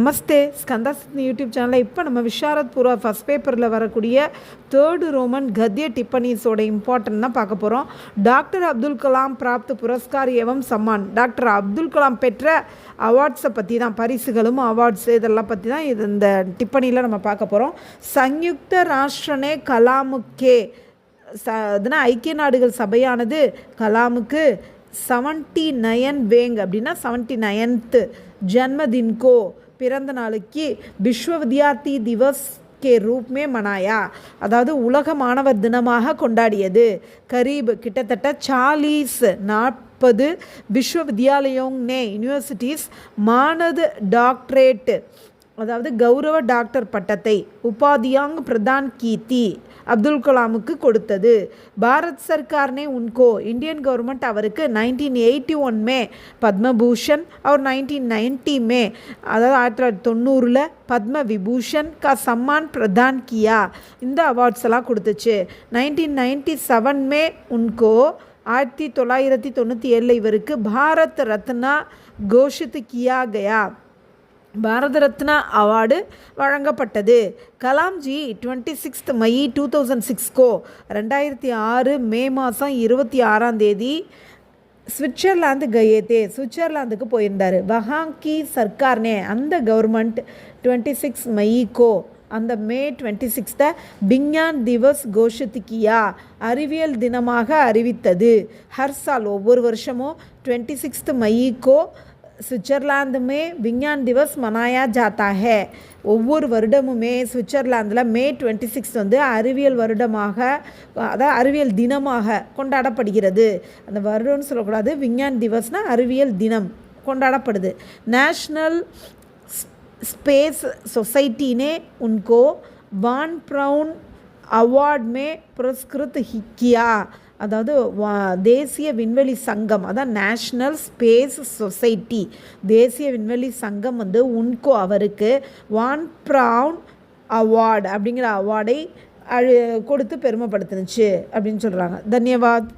நமஸ்தே ஸ்கந்தாசித்னி YouTube சேனலில் இப்போ நம்ம விஷாரத் பூர்வா ஃபஸ்ட் பேப்பரில் வரக்கூடிய தேர்டு ரோமன் கத்திய டிப்பனீஸோட இம்பார்ட்டன்ட் தான் பார்க்க போகிறோம். டாக்டர் அப்துல் கலாம் பிராப்த் புரஸ்கார் ஏவம் சம்மான். டாக்டர் அப்துல் கலாம் பெற்ற அவார்ட்ஸை பற்றி தான், பரிசுகளும் அவார்ட்ஸு இதெல்லாம் பற்றி தான் இந்த டிப்பனியில் நம்ம பார்க்க போகிறோம். சயுக்த ராஷ்டிரனே கலாமுக்கே அதுனா ஐக்கிய நாடுகள் சபையானது கலாமுக்கு 79 வேங் அப்படின்னா 79th ஜன்மதின்கோ பிறந்த நாளைக்கு விஸ்வ வித்யார்த்தி திவஸ் கே ரூப்மே மனாயா, அதாவது உலக மாணவர் தினமாக கொண்டாடியது. கரீப் கிட்டத்தட்ட 40 விஸ்வ வித்யாலயோங் நே யூனிவர்சிட்டிஸ் மானது டாக்டரேட் அதாவது கௌரவ டாக்டர் பட்டத்தை உபாதியாங் பிரதான் கீர்த்தி அப்துல் கலாமுக்கு கொடுத்தது. பாரத் சர்க்கார்னே உன்கோ இந்தியன் கவர்மெண்ட் அவருக்கு 1981 மே பத்மபூஷன் और 1990 மே அதாவது 1990 பத்ம விபூஷன் கா சம்மான் பிரதான் கியா, இந்த அவார்ட்ஸ் எல்லாம் கொடுத்துச்சு. 1997 மே உன்கோ 1997 இவருக்கு பாரத் ரத்னா கோஷித் கியா கயா, பாரத ரத்னா அவார்டு வழங்கப்பட்டது. கலாம்ஜி 26 மை 2006 2006 மே மாதம் 26 ஸ்விட்சர்லாந்து கயேத்தே, சுவிட்சர்லாந்துக்கு போயிருந்தார். வஹாங்கி சர்க்கார்னே அந்த கவர்மெண்ட் 26 மயிக்கோ அந்த மே 26 விஞ்ஞான் திவஸ் கோஷித் கியா, அறிவியல் தினமாக அறிவித்தது. ஹர் சால் ஒவ்வொரு வருஷமும் 26 மயிக்கோ ஸ்விட்சர்லாந்து மே விஞ்ஞான் திவஸ் மனாயா ஜாத்தா ஹே, ஒவ்வொரு வருடமுமே சுவிட்சர்லாந்தில் மே 26 அறிவியல் வருடமாக, அதாவது அறிவியல் தினமாக கொண்டாடப்படுகிறது. அந்த வருடம்னு சொல்லக்கூடாது, விஞ்ஞான் திவஸ்னால் அறிவியல் தினம் கொண்டாடப்படுது. நேஷ்னல் ஸ்பேஸ் சொசைட்டி ने उनको वान ब्राउन अवार्ड में पुरस्कृत किया, அதாவது தேசிய விண்வெளி சங்கம், அதான் நேஷ்னல் ஸ்பேஸ் சொசைட்டி தேசிய விண்வெளி சங்கம் உன்கோ அவருக்கு வான் ப்ரவுன் அவார்டு அப்படிங்கிற அவார்டை கொடுத்து பெருமைப்படுத்துனுச்சு அப்படின்னு சொல்கிறாங்க. தன்யவாத்.